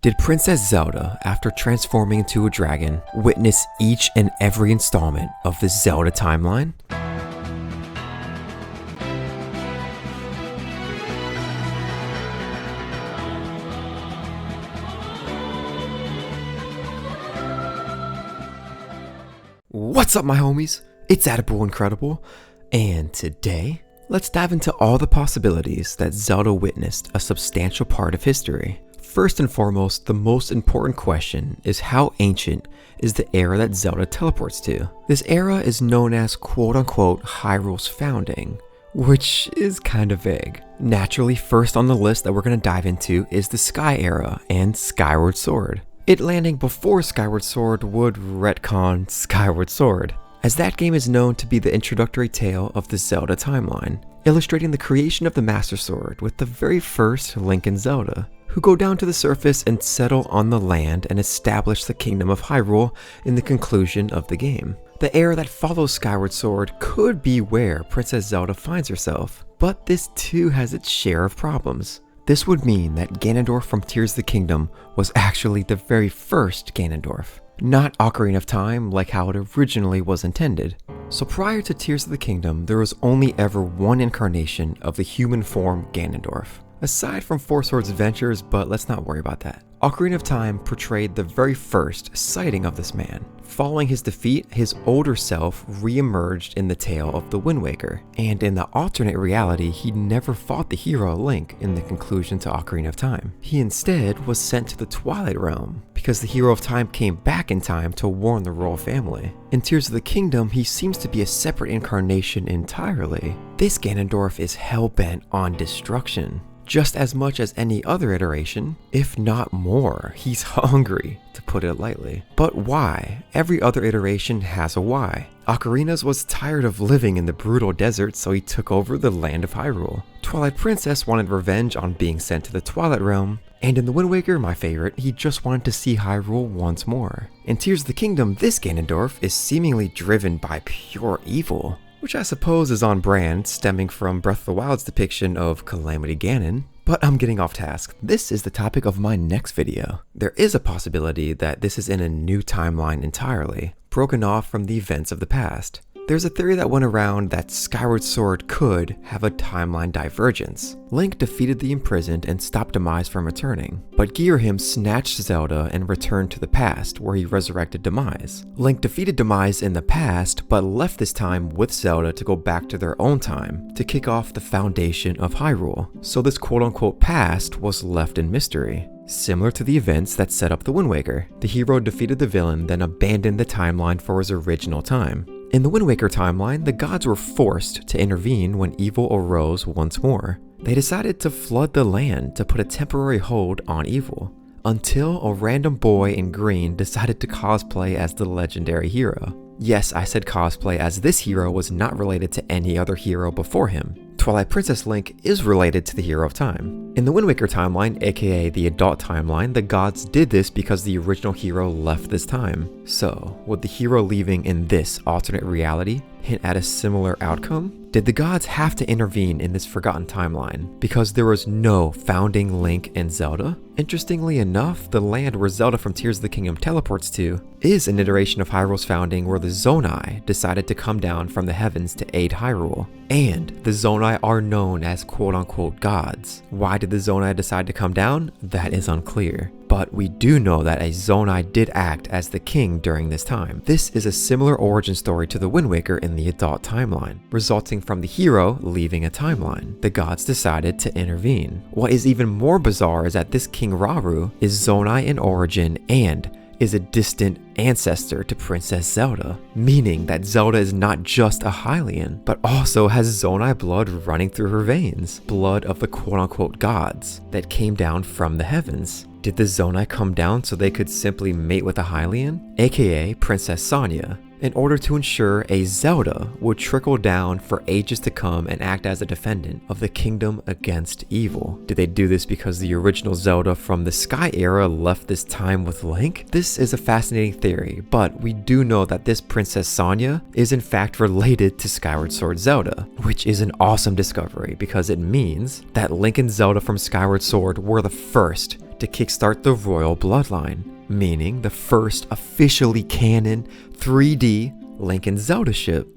Did Princess Zelda, after transforming into a dragon, witness each and every installment of the Zelda Timeline? What's up, my homies? It's Edible Incredible, and today, let's dive into all the possibilities that Zelda witnessed a substantial part of history. First and foremost, the most important question is how ancient is the era that Zelda teleports to? This era is known as quote-unquote Hyrule's founding, which is kind of vague. Naturally, first on the list that we're going to dive into is the Sky Era and Skyward Sword. It landing before Skyward Sword would retcon Skyward Sword, as that game is known to be the introductory tale of the Zelda timeline, illustrating the creation of the Master Sword with the very first Link and Zelda, who go down to the surface and settle on the land and establish the Kingdom of Hyrule in the conclusion of the game. The era that follows Skyward Sword could be where Princess Zelda finds herself, but this too has its share of problems. This would mean that Ganondorf from Tears of the Kingdom was actually the very first Ganondorf, not Ocarina of Time like how it originally was intended. So prior to Tears of the Kingdom, there was only ever one incarnation of the human form Ganondorf. Aside from Four Swords Adventures, but let's not worry about that. Ocarina of Time portrayed the very first sighting of this man. Following his defeat, his older self re-emerged in the tale of the Wind Waker, and in the alternate reality, he never fought the hero Link in the conclusion to Ocarina of Time. He instead was sent to the Twilight Realm, because the hero of time came back in time to warn the royal family. In Tears of the Kingdom, he seems to be a separate incarnation entirely. This Ganondorf is hell-bent on destruction. Just as much as any other iteration, if not more. He's hungry, to put it lightly. But why? Every other iteration has a why. Ocarina's was tired of living in the brutal desert, so he took over the land of Hyrule. Twilight Princess wanted revenge on being sent to the Twilight Realm, and in the Wind Waker, my favorite, he just wanted to see Hyrule once more. In Tears of the Kingdom, this Ganondorf is seemingly driven by pure evil, which I suppose is on brand, stemming from Breath of the Wild's depiction of Calamity Ganon. But I'm getting off task. This is the topic of my next video. There is a possibility that this is in a new timeline entirely, broken off from the events of the past. There's a theory that went around that Skyward Sword could have a timeline divergence. Link defeated the imprisoned and stopped Demise from returning, but Ghirahim snatched Zelda and returned to the past where he resurrected Demise. Link defeated Demise in the past, but left this time with Zelda to go back to their own time to kick off the foundation of Hyrule. So this quote-unquote past was left in mystery. Similar to the events that set up the Wind Waker. The hero defeated the villain, then abandoned the timeline for his original time. In the Wind Waker timeline, the gods were forced to intervene when evil arose once more. They decided to flood the land to put a temporary hold on evil, until a random boy in green decided to cosplay as the legendary hero. Yes, I said cosplay, as this hero was not related to any other hero before him. Twilight Princess Link is related to the hero of time. In the Wind Waker timeline, aka the adult timeline, the gods did this because the original hero left this time. So, would the hero leaving in this alternate reality hint at a similar outcome? Did the gods have to intervene in this forgotten timeline because there was no founding Link and Zelda? Interestingly enough, the land where Zelda from Tears of the Kingdom teleports to is an iteration of Hyrule's founding where the Zonai decided to come down from the heavens to aid Hyrule. And the Zonai are known as quote-unquote gods. Why did the Zonai decide to come down? That is unclear. But we do know that a Zonai did act as the king during this time. This is a similar origin story to the Wind Waker in the adult timeline, resulting from the hero leaving a timeline. The gods decided to intervene. What is even more bizarre is that this King Rauru is Zonai in origin and is a distant ancestor to Princess Zelda, meaning that Zelda is not just a Hylian, but also has Zonai blood running through her veins, blood of the quote-unquote gods that came down from the heavens. Did the Zonai come down so they could simply mate with a Hylian, aka Princess Sonia, in order to ensure a Zelda would trickle down for ages to come and act as a defendant of the kingdom against evil? Did they do this because the original Zelda from the Sky Era left this time with Link? This is a fascinating theory, but we do know that this Princess Sonia is in fact related to Skyward Sword Zelda, which is an awesome discovery because it means that Link and Zelda from Skyward Sword were the first to kickstart the royal bloodline, meaning the first officially canon 3D Link and Zelda ship.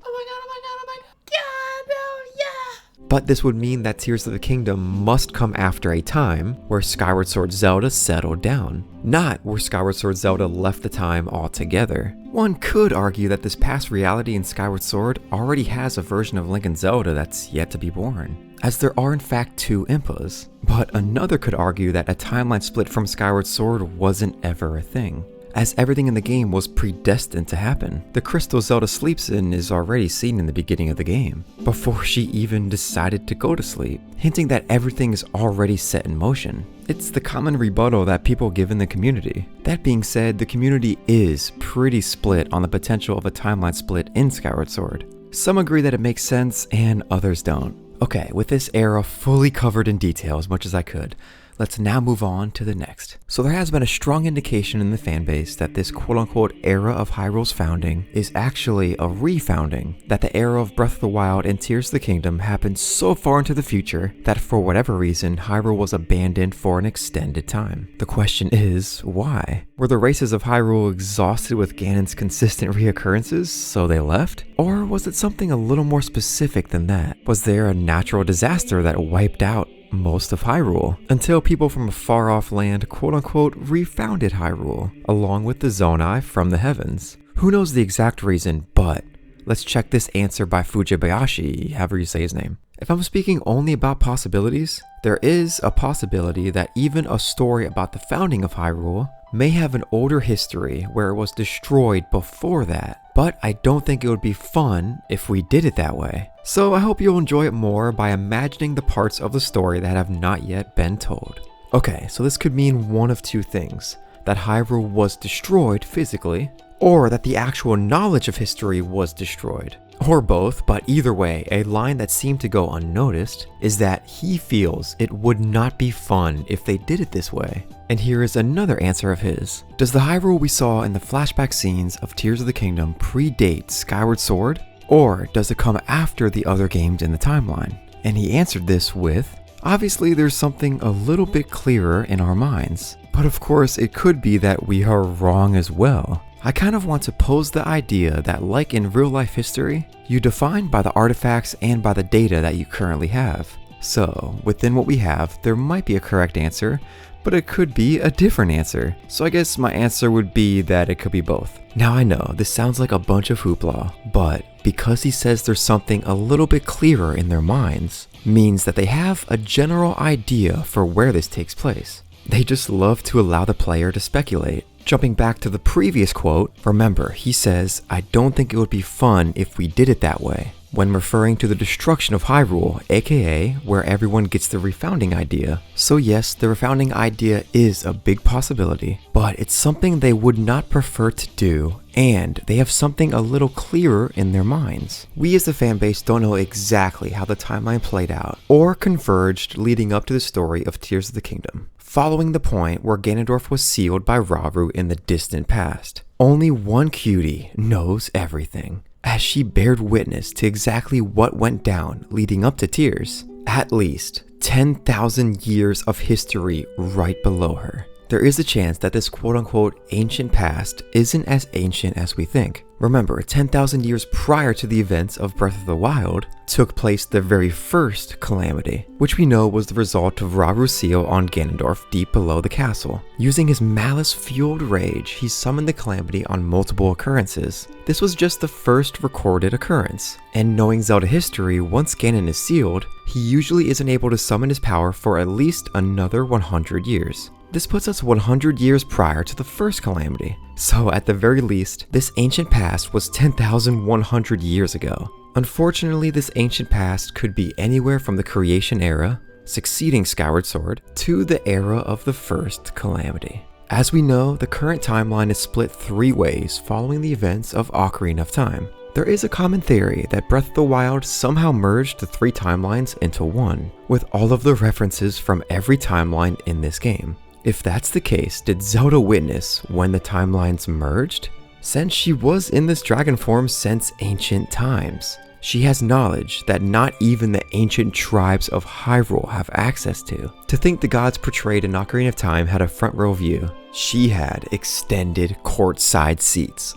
But this would mean that Tears of the Kingdom must come after a time where Skyward Sword Zelda settled down, not where Skyward Sword Zelda left the time altogether. One could argue that this past reality in Skyward Sword already has a version of Link and Zelda that's yet to be born, as there are in fact two Impas. But another could argue that a timeline split from Skyward Sword wasn't ever a thing, as everything in the game was predestined to happen. The crystal Zelda sleeps in is already seen in the beginning of the game, before she even decided to go to sleep, hinting that everything is already set in motion. It's the common rebuttal that people give in the community. That being said, the community is pretty split on the potential of a timeline split in Skyward Sword. Some agree that it makes sense and others don't. Okay, with this era fully covered in detail as much as I could, let's now move on to the next. So there has been a strong indication in the fanbase that this quote-unquote era of Hyrule's founding is actually a refounding, that the era of Breath of the Wild and Tears of the Kingdom happened so far into the future that for whatever reason Hyrule was abandoned for an extended time. The question is, why? Were the races of Hyrule exhausted with Ganon's consistent reoccurrences, so they left? Or was it something a little more specific than that? Was there a natural disaster that wiped out most of Hyrule, until people from a far-off land quote-unquote refounded Hyrule, along with the Zonai from the heavens? Who knows the exact reason, but let's check this answer by Fujibayashi, however you say his name. If I'm speaking only about possibilities, there is a possibility that even a story about the founding of Hyrule may have an older history where it was destroyed before that, but I don't think it would be fun if we did it that way. So I hope you'll enjoy it more by imagining the parts of the story that have not yet been told. Okay, so this could mean one of two things: that Hyrule was destroyed physically, or that the actual knowledge of history was destroyed. Or both, but either way, a line that seemed to go unnoticed is that he feels it would not be fun if they did it this way. And here is another answer of his. Does the Hyrule we saw in the flashback scenes of Tears of the Kingdom predate Skyward Sword? Or does it come after the other games in the timeline? And he answered this with, obviously there's something a little bit clearer in our minds. But of course it could be that we are wrong as well. I kind of want to pose the idea that, like in real life history, you define by the artifacts and by the data that you currently have. So within what we have, there might be a correct answer, but it could be a different answer. So I guess my answer would be that it could be both. Now I know this sounds like a bunch of hoopla, but because he says there's something a little bit clearer in their minds, means that they have a general idea for where this takes place. They just love to allow the player to speculate. Jumping back to the previous quote, remember, he says, I don't think it would be fun if we did it that way, when referring to the destruction of Hyrule, aka where everyone gets the refounding idea. So yes, the refounding idea is a big possibility, but it's something they would not prefer to do, and they have something a little clearer in their minds. We as the fanbase don't know exactly how the timeline played out, or converged leading up to the story of Tears of the Kingdom, following the point where Ganondorf was sealed by Rauru in the distant past. Only one cutie knows everything, as she bared witness to exactly what went down leading up to Tears. At least 10,000 years of history right below her. There is a chance that this quote-unquote ancient past isn't as ancient as we think. Remember, 10,000 years prior to the events of Breath of the Wild took place the very first Calamity, which we know was the result of Rauru's seal on Ganondorf deep below the castle. Using his malice-fueled rage, he summoned the Calamity on multiple occurrences. This was just the first recorded occurrence, and knowing Zelda history, once Ganon is sealed, he usually isn't able to summon his power for at least another 100 years. This puts us 100 years prior to the first Calamity. So at the very least, this ancient past was 10,100 years ago. Unfortunately, this ancient past could be anywhere from the creation era, succeeding Skyward Sword, to the era of the first Calamity. As we know, the current timeline is split 3 ways following the events of Ocarina of Time. There is a common theory that Breath of the Wild somehow merged the 3 timelines into one, with all of the references from every timeline in this game. If that's the case, did Zelda witness when the timelines merged? Since she was in this dragon form since ancient times. She has knowledge that not even the ancient tribes of Hyrule have access to. To think the gods portrayed in Ocarina of Time had a front row view, she had extended courtside seats.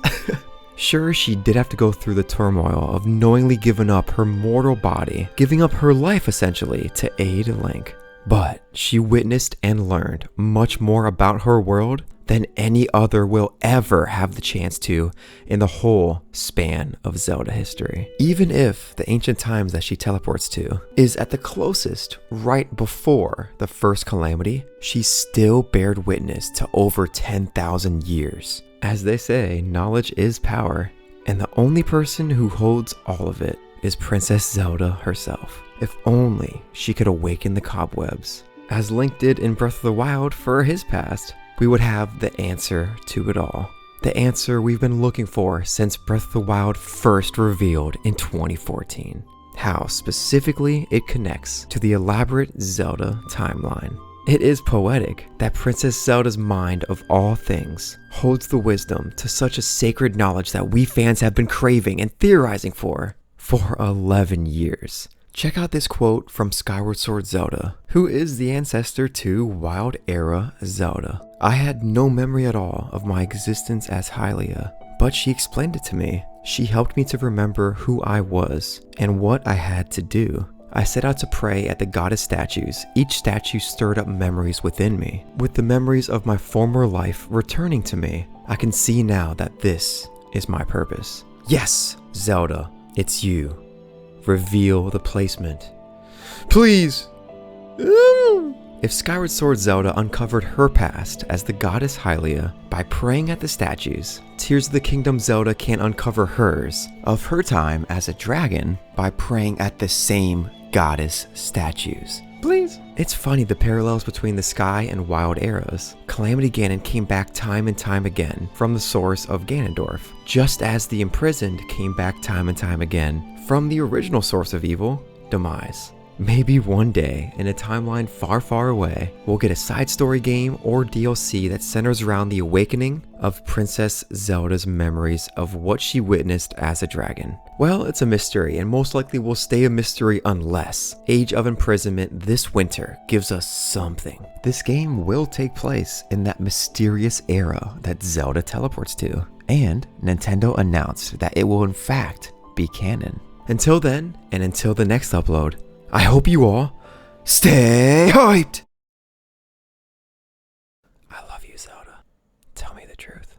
Sure, she did have to go through the turmoil of knowingly giving up her mortal body, giving up her life essentially to aid Link. But she witnessed and learned much more about her world than any other will ever have the chance to in the whole span of Zelda history. Even if the ancient times that she teleports to is at the closest right before the First Calamity, she still bared witness to over 10,000 years. As they say, knowledge is power, and the only person who holds all of it is Princess Zelda herself. If only she could awaken the cobwebs, as Link did in Breath of the Wild for his past, we would have the answer to it all. The answer we've been looking for since Breath of the Wild first revealed in 2014. How specifically it connects to the elaborate Zelda timeline. It is poetic that Princess Zelda's mind of all things holds the wisdom to such a sacred knowledge that we fans have been craving and theorizing for 11 years. Check out this quote from Skyward Sword Zelda, who is the ancestor to Wild Era Zelda. I had no memory at all of my existence as Hylia, but she explained it to me. She helped me to remember who I was and what I had to do. I set out to pray at the goddess statues. Each statue stirred up memories within me. With the memories of my former life returning to me, I can see now that this is my purpose. Yes, Zelda, it's you. Reveal the placement. Please! If Skyward Sword Zelda uncovered her past as the goddess Hylia by praying at the statues, Tears of the Kingdom Zelda can uncover hers of her time as a dragon by praying at the same goddess statues. Please. It's funny the parallels between the Sky and Wild Eras. Calamity Ganon came back time and time again from the source of Ganondorf, just as the Imprisoned came back time and time again from the original source of evil, Demise. Maybe one day, in a timeline far, far away, we'll get a side story game or DLC that centers around the awakening of Princess Zelda's memories of what she witnessed as a dragon. Well, it's a mystery, and most likely will stay a mystery unless Age of Imprisonment this winter gives us something. This game will take place in that mysterious era that Zelda teleports to, and Nintendo announced that it will in fact be canon. Until then, and until the next upload, I hope you all stay hyped! I love you, Zelda. Tell me the truth.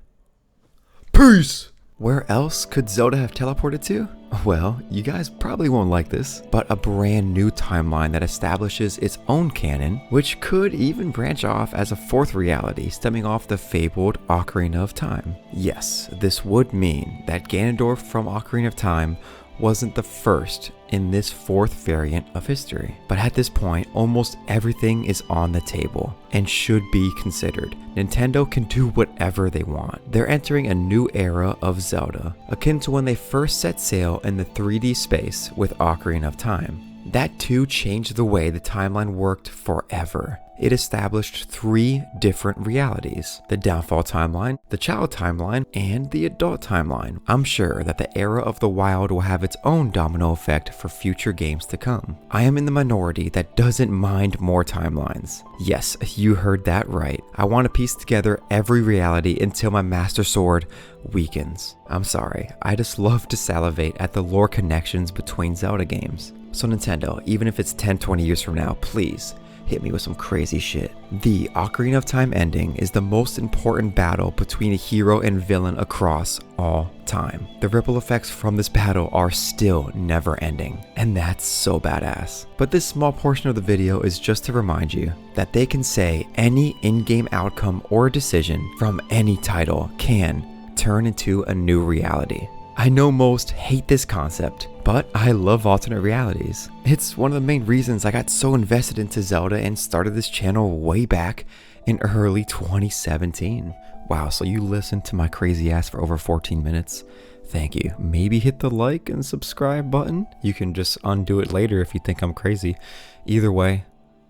Peace! Where else could Zelda have teleported to? Well, you guys probably won't like this, but a brand new timeline that establishes its own canon, which could even branch off as a fourth reality stemming off the fabled Ocarina of Time. Yes, this would mean that Ganondorf from Ocarina of Time wasn't the first in this fourth variant of history. But at this point, almost everything is on the table and should be considered. Nintendo can do whatever they want. They're entering a new era of Zelda, akin to when they first set sail in the 3D space with Ocarina of Time. That too changed the way the timeline worked forever. It established 3 different realities: the downfall timeline, the child timeline, and the adult timeline. I'm sure that the era of the wild will have its own domino effect for future games to come. I am in the minority that doesn't mind more timelines. Yes, you heard that right. I want to piece together every reality until my Master Sword weakens. I'm sorry, I just love to salivate at the lore connections between Zelda games. So Nintendo, even if it's 10-20 years from now, please hit me with some crazy shit. The Ocarina of Time ending is the most important battle between a hero and villain across all time. The ripple effects from this battle are still never ending, and that's so badass. But this small portion of the video is just to remind you that they can say any in-game outcome or decision from any title can turn into a new reality. I know most hate this concept, but I love alternate realities. It's one of the main reasons I got so invested into Zelda and started this channel way back in early 2017. Wow, so you listened to my crazy ass for over 14 minutes? Thank you. Maybe hit the like and subscribe button. You can just undo it later if you think I'm crazy. Either way,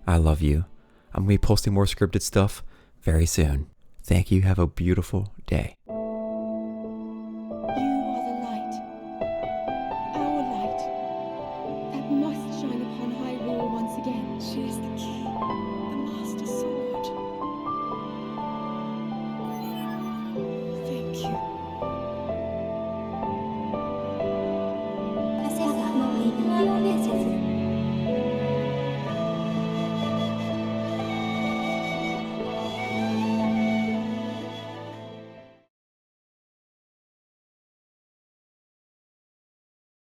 I love you. I'm going to be posting more scripted stuff very soon. Thank you. Have a beautiful day.